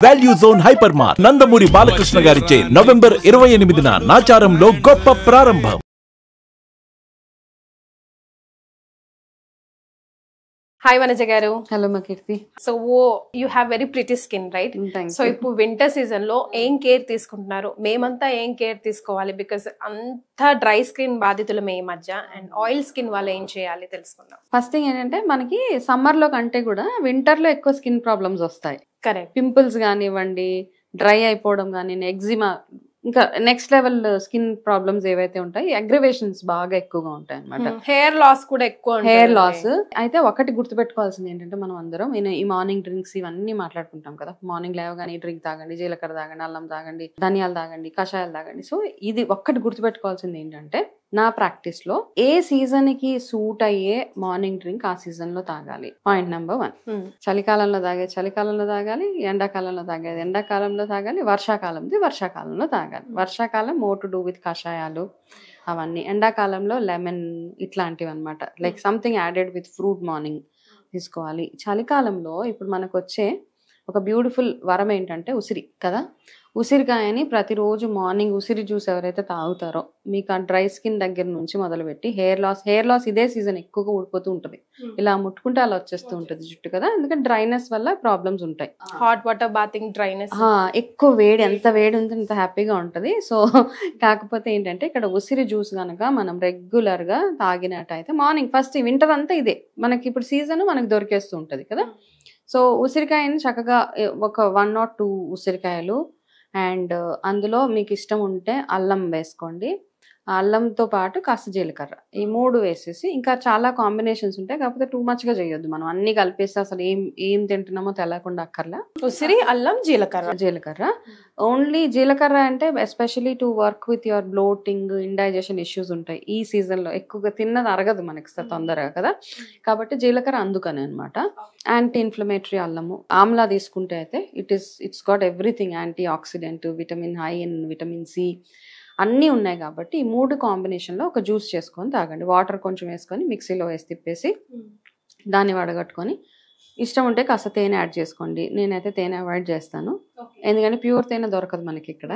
Value Zone Hypermart Nandamuri Balakrishna గారిచే November 28న నాచారంలో గొప్ప ప్రారంభం. Hi Vanaja garu. Hello Makirti. So you have very pretty skin, right? So ఇప్పుడు winter season లో ఏం care తీసుకుంటున్నారు? మేమంతా ఏం కేర్ తీసుకోవాలి? బికాస్ అంతా డ్రై స్కిన్ బాధితులమే ఈ మధ్య అండ్ ఆయిల్ స్కిన్ వాళ్ళు ఏం చేయాలి తెలుసుకుందాం. ఫస్ట్ థింగ్ ఏంటంటే మనకి సమ్మర్ లో కంటే కూడా వింటర్ లో ఎక్కువ స్కిన్ ప్రాబ్లమ్స్ వస్తాయి. కరెక్ట్. పింపుల్స్ కానివ్వండి, డ్రై అయిపోవడం కానీ, ఎగ్జిమా, ఇంకా నెక్స్ట్ లెవెల్ స్కిన్ ప్రాబ్లమ్స్ ఏవైతే ఉంటాయి అగ్రివేషన్స్ బాగా ఎక్కువగా ఉంటాయి అనమాట. హెయిర్ లాస్ కూడా ఎక్కువ. హెయిర్ లాస్ అయితే ఒకటి గుర్తుపెట్టుకోవాల్సింది ఏంటంటే మనం అందరం ఈ మార్నింగ్ డ్రింక్స్ ఇవన్నీ మాట్లాడుకుంటాం కదా. మార్నింగ్ లేవగానే డ్రింక్ తాగండి, జీలకర్ర తాగండి, అల్లం తాగండి, ధనియాలు తాగండి, కషాయాలు తాగండి. సో ఇది ఒక్కటి గుర్తుపెట్టుకోవాల్సింది ఏంటంటే నా ప్రాక్టీస్ లో ఏ సీజన్ కి సూట్ అయ్యే మార్నింగ్ డ్రింక్ ఆ సీజన్ లో తాగాలి. Point number 1. చలికాలంలో తాగే చలికాలంలో తాగాలి, ఎండాకాలంలో తాగేది ఎండాకాలంలో తాగాలి, వర్షాకాలంలో తాగాలి. వర్షాకాలం మోర్ టు డూ విత్ కషాయాలు అవన్నీ, ఎండాకాలంలో లెమన్ ఇట్లాంటివి అనమాట. Like something added with fruit morning తీసుకోవాలి. చలికాలంలో ఇప్పుడు మనకు వచ్చే ఒక బ్యూటిఫుల్ వరం ఏంటంటే ఉసిరి కదా. ఉసిరికాయని ప్రతిరోజు మార్నింగ్ ఉసిరి జ్యూస్ ఎవరైతే తాగుతారో మీకు ఆ డ్రై స్కిన్ దగ్గర నుంచి మొదలుపెట్టి హెయిర్ లాస్ ఇదే సీజన్ ఎక్కువగా ఊడిపోతూ ఉంటుంది. ఇలా ముట్టుకుంటే అలా వచ్చేస్తూ ఉంటుంది జుట్టు కదా. ఎందుకంటే డ్రైనెస్ వల్ల ప్రాబ్లమ్స్ ఉంటాయి. హాట్ వాటర్ బాతింగ్ డ్రైనెస్, ఎక్కువ వేడి, ఎంత వేడి ఉంటే అంత హ్యాపీగా ఉంటుంది. సో కాకపోతే ఏంటంటే ఇక్కడ ఉసిరి జ్యూస్ కనుక మనం రెగ్యులర్ గా తాగినట్టయితే మార్నింగ్ ఫస్ట్ వింటర్ అంతా ఇదే మనకి ఇప్పుడు సీజన్ మనకి దొరికేస్తూ ఉంటది కదా. సో ఉసిరికాయని చక్కగా ఒక 1 or 2 ఉసిరికాయలు అండ్ అందులో మీకు ఇష్టం ఉంటే అల్లం వేసుకోండి. అల్లంతో పాటు కాస్త జీలకర్ర, ఈ 3 వేసేసి ఇంకా చాలా కాంబినేషన్స్ ఉంటాయి. కాకపోతే టూ మచ్ గా చేయొద్దు. మనం అన్ని కలిపేస్తే అసలు ఏం తింటున్నామో తెలియకుండా అక్కర్లా. ఉసిరి, అల్లం, జీలకర్ర ఓన్లీ జీలకర్ర అంటే especially to work with your bloating, indigestion issues ఉంటాయి. ఈ సీజన్ లో ఎక్కువగా తిన్నది అరగదు మనకి తొందరగా కదా. కాబట్టి జీలకర్ర అందుకని అనమాట. యాంటీ ఇన్ఫ్లమేటరీ అల్లము, ఆమ్లా తీసుకుంటే అయితే it's got everything, antioxidant, vitamin high in vitamin C అన్నీ ఉన్నాయి. కాబట్టి ఈ 3 కాంబినేషన్లో ఒక జ్యూస్ చేసుకొని తాగండి. వాటర్ కొంచెం వేసుకొని మిక్సీలో వేసి తిప్పేసి దాన్ని వడగట్టుకొని ఇష్టం ఉంటే కాస్త తేనె యాడ్ చేసుకోండి. నేనైతే తేనె అవాయిడ్ చేస్తాను, ఎందుకంటే ప్యూర్ తేనె దొరకదు మనకి ఇక్కడ.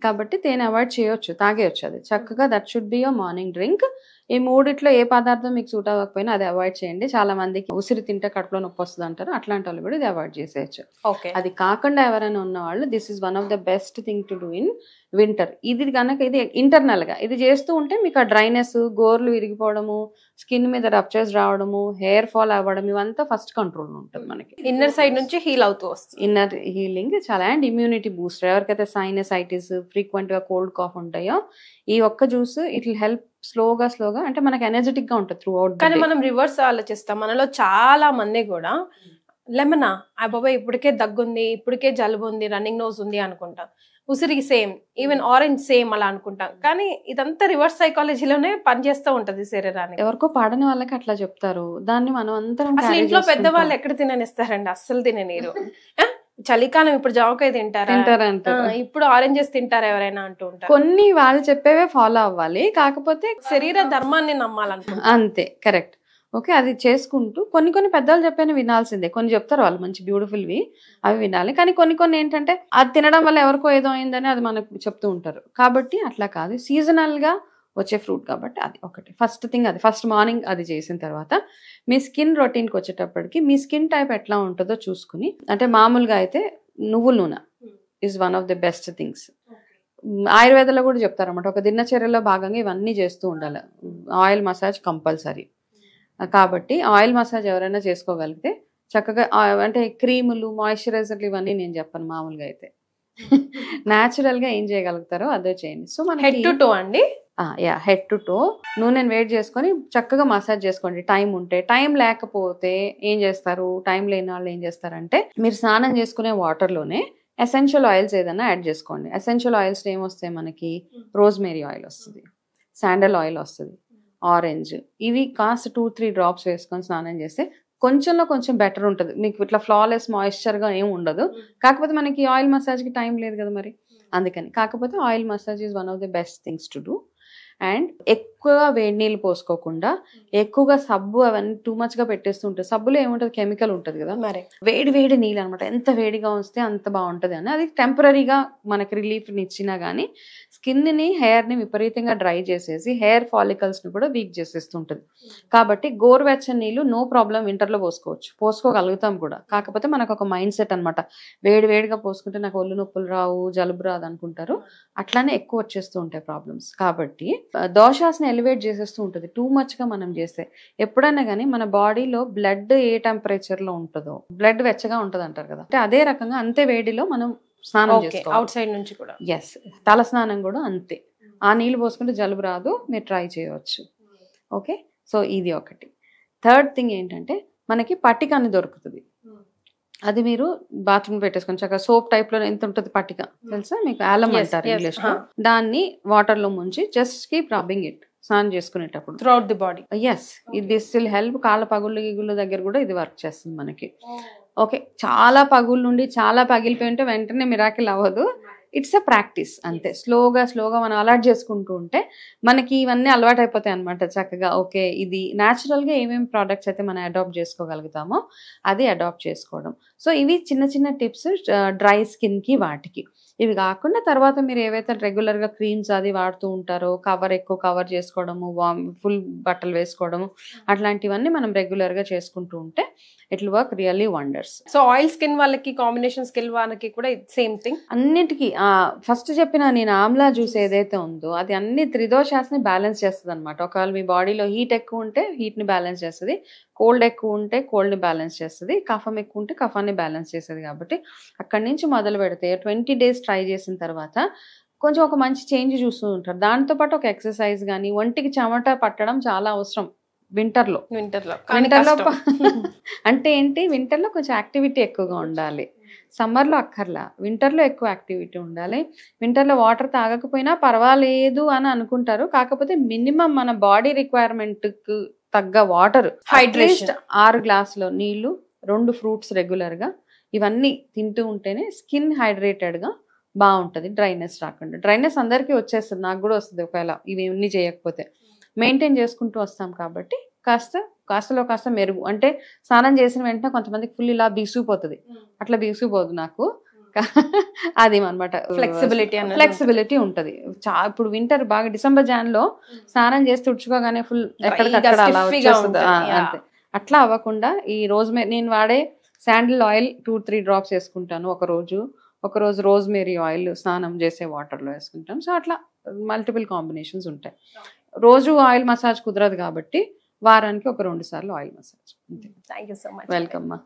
కాబట్టి తేనె అవాయిడ్ చేయొచ్చు, తాగేయచ్చు. అది చక్కగా that should be your morning drink. ఈ 3 ఏ పదార్థం మీకు సూట్ అవ్వకపోయినా అది అవాయిడ్ చేయండి. చాలా మందికి ఉసిరి తింటే కడుపులో నొప్పి వస్తుంది అంటారు, అట్లాంటి వాళ్ళు కూడా ఇది అవాయిడ్ చేసేయచ్చు. అది కాకుండా ఎవరైనా ఉన్న వాళ్ళు this is one of the best thing to do in winter. ఇది కనుక ఇది ఇంటర్నల్ గా ఇది చేస్తూ ఉంటే మీకు ఆ డ్రైనెస్, గోర్లు విరిగిపోవడము, స్కిన్ మీద రప్చర్స్ రావడము, హెయిర్ ఫాల్ అవ్వడం ఇవంతా ఫస్ట్ కంట్రోల్ ఉంటుంది మనకి. ఇన్నర్ సైడ్ నుంచి హీల్ అవుతూ వస్తుంది. ఇన్నర్ హీలింగ్ చాలా. And immunity booster. ఎవరికైతే సైనసైటిస్, ఫ్రీక్వెంట్ గా కోల్డ్ కాఫ్ ఉంటాయో ఈ ఒక్క జ్యూస్ ఇట్ విల్ హెల్ప్ స్లోగా అంటే మనకి ఎనర్జెటిక్ గా ఉంటుంది త్రూ అవుట్. కానీ మనం రివర్స్ ఆలోచిస్తాం. మనలో చాలా మంది కూడా లెమనా, ఆ బాబాయ్ ఇప్పటికే దగ్గుంది, ఇప్పటికే జలుబు ఉంది, రన్నింగ్ నోస్ ఉంది అనుకుంటాం. ఉసిరికి సేమ్, ఈవెన్ ఆరెంజ్ సేమ్ అలా అనుకుంటాం. కానీ ఇదంతా రివర్స్ సైకాలజీలోనే పనిచేస్తూ ఉంటది శరీరానికి. ఎవరికో పాడని వాళ్ళకి అట్లా చెప్తారు, దాన్ని మనం అందరం. అసలు ఇంట్లో పెద్దవాళ్ళు ఎక్కడ తిననిస్తారండి? అస్సలు తిననీరు. చలికాలం ఇప్పుడు జామకాయ తింటారా, ఇప్పుడు ఆరెంజెస్ తింటారా ఎవరైనా అంటూ ఉంటారు. కొన్ని వాళ్ళు చెప్పేవే ఫాలో అవ్వాలి, కాకపోతే శరీర ధర్మాన్ని నమ్మాలనుకుంటా. అంతే, కరెక్ట్. ఓకే, అది చేసుకుంటూ కొన్ని పెద్దలు చెప్పిన వినాల్సిందే. కొన్ని చెప్తారు వాళ్ళు మంచి బ్యూటిఫుల్వి, అవి వినాలి. కానీ కొన్ని ఏంటంటే అది తినడం వల్ల ఎవరికో ఏదో అయిందని అది మనకు చెప్తూ ఉంటారు. కాబట్టి అట్లా కాదు, సీజనల్ గా వచ్చే ఫ్రూట్ కాబట్టి అది ఒకటి ఫస్ట్ థింగ్. అది ఫస్ట్ మార్నింగ్ అది చేసిన తర్వాత మీ స్కిన్ రొటీన్కి వచ్చేటప్పటికి మీ స్కిన్ టైప్ ఎట్లా ఉంటుందో చూసుకుని, అంటే మామూలుగా అయితే నువ్వుల నూనె is one of the best things. ఆయుర్వేదంలో కూడా చెప్తారన్నమాట, ఒక దినచర్యలో భాగంగా ఇవన్నీ చేస్తూ ఉండాలి. Oil massage compulsory. కాబట్టి ఆయిల్ మసాజ్ ఎవరైనా చేసుకోగలిగితే చక్కగా, అంటే క్రీములు, మాయిశ్చరైజర్లు ఇవన్నీ నేను చెప్పను. మామూలుగా అయితే న్యాచురల్ గా ఏం చేయగలుగుతారో అదే చేయండి. సో మన హెడ్ టు టో అండి, హెడ్ టు టో నూనెని వేడి చేసుకొని చక్కగా మసాజ్ చేసుకోండి. టైం ఉంటే. టైం లేకపోతే ఏం చేస్తారు, టైం లేని వాళ్ళు ఏం చేస్తారంటే మీరు స్నానం చేసుకునే వాటర్లోనే ఎసెన్షియల్ ఆయిల్స్ ఏదైనా యాడ్ చేసుకోండి. ఎసెన్షియల్ ఆయిల్స్ ఏమొస్తాయి మనకి, రోజ్మేరీ ఆయిల్ వస్తుంది, శాండల్ ఆయిల్ వస్తుంది, ఆరెంజ్, ఇవి కాస్త 2-3 డ్రాప్స్ వేసుకొని స్నానం చేస్తే కొంచెంలో కొంచెం బెటర్ ఉంటుంది. మీకు ఇట్లా ఫ్లాలెస్ మాయిశ్చర్గా ఏం ఉండదు. కాకపోతే మనకి ఆయిల్ మసాజ్కి టైం లేదు కదా మరి, అందుకని. కాకపోతే oil massage is one of the best things to do. And ఎక్కువ ఎక్కువగా వేడి నీళ్ళు పోసుకోకుండా ఎక్కువగా సబ్బు అవన్నీ టూ మచ్ గా పెట్టేస్తూ ఉంటాయి. సబ్బులో ఏముంటది, కెమికల్ ఉంటది కదా, మరి వేడి వేడి నీళ్ళు అనమాట. ఎంత వేడిగా వస్తే అంత బాగుంటది అని. అది టెంపరీగా మనకి రిలీఫ్ ఇచ్చినా గానీ స్కిన్ ని, హెయిర్ ని విపరీతంగా డ్రై చేసేసి హెయిర్ ఫాలికల్స్ ని కూడా వీక్ చేసేస్తుంటది. కాబట్టి గోరువెచ్చని నీళ్ళు నో ప్రాబ్లం వింటర్ లో పోసుకోగలుగుతాం కూడా. కాకపోతే మనకు ఒక మైండ్ సెట్ అనమాట, వేడి వేడిగా పోసుకుంటే నాకు ఒళ్ళు నొప్పులు రావు, జలుబు రాదు అనుకుంటారు. అట్లానే ఎక్కువ వచ్చేస్తూ ఉంటాయి ప్రాబ్లమ్స్. కాబట్టి దోషాస్ని ఎలివేట్ చేసేస్తూ ఉంటుంది టూ మచ్ గా మనం చేస్తే. ఎప్పుడైనా కానీ మన బాడీలో బ్లడ్ ఏ టెంపరేచర్ లో ఉంటుందో, బ్లడ్ వెచ్చగా ఉంటది అంటారు కదా, అంటే అదే రకంగా అంతే వేడిలో మనం స్నానం చేసుకోవాలి. అవుట్ సైడ్ నుంచి కూడా ఎస్, తల స్నానం కూడా అంతే. ఆ నీళ్ళు పోసుకుంటే జలుబు రాదు, మీరు ట్రై చేయవచ్చు. ఓకే, సో ఇది ఒకటి. థర్డ్ థింగ్ ఏంటంటే మనకి పట్టిక అని దొరుకుతుంది. అది మీరు బాత్రూమ్ పెట్టేసుకొని చక్కగా సోప్ టైప్ లో ఎంత ఉంటుంది పట్టిక తెలుసా మీకు, ఆలం అంటారు ఇంగ్లీష్ లో. దాన్ని వాటర్ లో ముంచి జస్ట్ కీప్ రబ్బింగ్ ఇట్ స్నానం చేసుకునేటప్పుడు త్రూఅవుట్ ది బాడీ. ఎస్, ఇది స్టిల్ హెల్ప్. కాళ్ళ పగుళ్ళు గిగుళ్ళ దగ్గర కూడా ఇది వర్క్ చేస్తుంది మనకి. ఓకే, చాలా పగుళ్ళు నుండి చాలా పగిలిపోయి ఉంటే వెంటనే మిరాకిల్ అవ్వదు. ఇట్స్ అ ప్రాక్టీస్ అంతే. స్లోగా మనం అలర్ట్ చేసుకుంటూ ఉంటే మనకి ఇవన్నీ అలవాటు అయిపోతాయి అనమాట చక్కగా. ఓకే, ఇది న్యాచురల్గా ఏమేమి ప్రోడక్ట్స్ అయితే మనం అడాప్ట్ చేసుకోగలుగుతామో అది అడాప్ట్ చేసుకోవడం. సో ఇవి చిన్న చిన్న టిప్స్ డ్రై స్కిన్కి వాటికి. ఇవి కాకుండా తర్వాత మీరు ఏవైతే రెగ్యులర్గా క్రీమ్స్ అది వాడుతూ ఉంటారో, ఎక్కువ కవర్ చేసుకోవడము, ఫుల్ బట్టలు వేసుకోవడము, అట్లాంటివన్నీ మనం రెగ్యులర్గా చేసుకుంటూ ఉంటే it will work really wonders. So oil skin వాళ్ళకి, కాంబినేషన్ స్కిన్ వాళ్ళకి కూడా సేమ్ థింగ్. అన్నిటికీ ఫస్ట్ చెప్పిన నేను ఆమ్లా జ్యూస్ ఏదైతే ఉందో అది అన్ని త్రిదోషాస్ని బ్యాలెన్స్ చేస్తుంది అనమాట. ఒకవేళ మీ బాడీలో హీట్ ఎక్కువ ఉంటే హీట్ని బ్యాలెన్స్ చేస్తుంది, కోల్డ్ ఎక్కువ ఉంటే కోల్డ్ని బ్యాలెన్స్ చేస్తుంది, కఫం ఎక్కువ ఉంటే కఫాన్ని బ్యాలెన్స్ చేస్తుంది. కాబట్టి అక్కడి నుంచి మొదలు పెడితే 20 days ట్రై చేసిన తర్వాత కొంచెం ఒక మంచి చేంజ్ చూస్తూ ఉంటారు. దాంతోపాటు ఒక ఎక్సర్సైజ్ కానీ, ఒంటికి చెమట పట్టడం చాలా అవసరం వింటర్లో. అంటే ఏంటి, వింటర్లో కొంచెం యాక్టివిటీ ఎక్కువగా ఉండాలి, సమ్మర్లో అక్కర్లా, వింటర్లో ఎక్కువ యాక్టివిటీ ఉండాలి. వింటర్లో వాటర్ తాగకపోయినా పర్వాలేదు అని అనుకుంటారు. కాకపోతే మినిమం మన బాడీ రిక్వైర్మెంట్కు తగ్గ వాటర్, హైడ్రేషన్ 6 గ్లాసులు నీళ్లు, 2 ఫ్రూట్స్ రెగ్యులర్గా, ఇవన్నీ తింటూ ఉంటేనే స్కిన్ హైడ్రేటెడ్గా బాగుంటుంది, డ్రైనెస్ రాకుండా. డ్రైనెస్ అందరికీ వచ్చేస్తుంది, నాకు కూడా వస్తుంది ఒకవేళ ఇవన్నీ చేయకపోతే. మెయింటైన్ చేసుకుంటూ వస్తాం కాబట్టి కాస్తలో కాస్త మెరుగు. అంటే స్నానం చేసిన వెంటనే కొంతమందికి ఫుల్ ఇలా బీసుకుపోతుంది, అట్లా బీసుకుపోదు నాకు. అది అనమాట ఫ్లెక్సిబిలిటీ ఉంటది. ఇప్పుడు వింటర్ బాగా డిసెంబర్ జాన్లో స్నానం చేసి తుడుచుకోగానే ఫుల్ ఎక్కడికక్కడ అలా వచ్చేస్తుంది అంతే. అట్లా అవ్వకుండా ఈ రోజు నేను వాడే శాండిల్ ఆయిల్ 2-3 drops వేసుకుంటాను ఒక రోజు రోజ్మేరీ ఆయిల్ స్నానం చేసే వాటర్లో వేసుకుంటాం. సో అట్లా మల్టిపుల్ కాంబినేషన్స్ ఉంటాయి. రోజు ఆయిల్ మసాజ్ కుదరదు కాబట్టి వారానికి ఒక 2 సార్లు oil massage. Thank you so much. Welcome మా.